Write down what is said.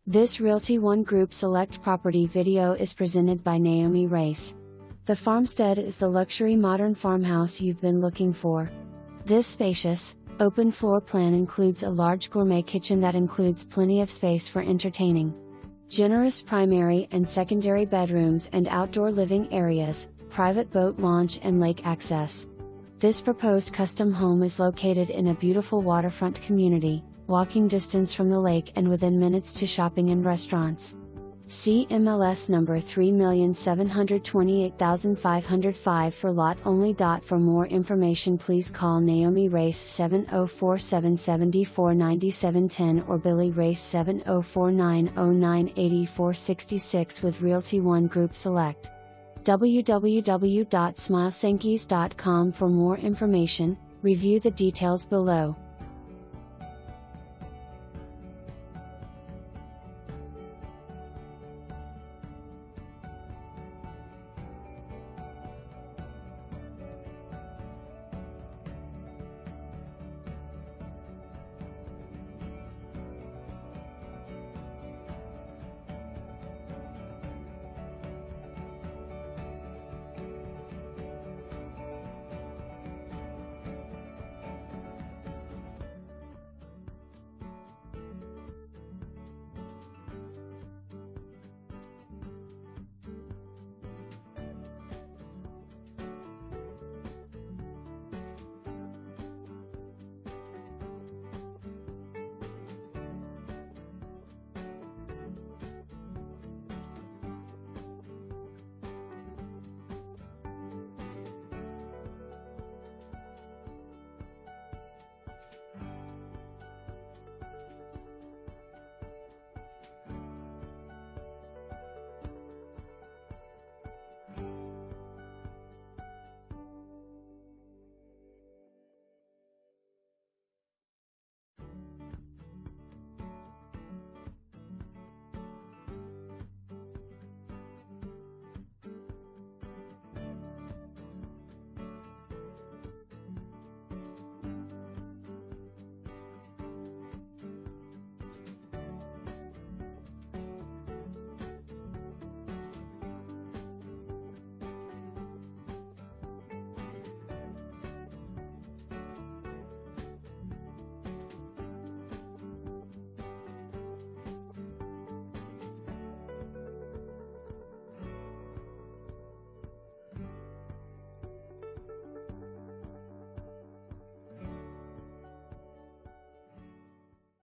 This Realty ONE Group Select property video is presented by Naomi Race. The farmstead is the luxury modern farmhouse you've been looking for. This spacious, open floor plan includes a large gourmet kitchen that includes plenty of space for entertaining. Generous primary and secondary bedrooms and outdoor living areas, private boat launch and lake access. This proposed custom home is located in a beautiful waterfront community, walking distance from the lake and within minutes to shopping and restaurants. See MLS number 3,728,505 for lot only. For more information please call Naomi Race 704-774-9710 or Billy Race 704-909-8466 with Realty ONE Group Select. www.smilesandkeys.com for more information. Review the details below.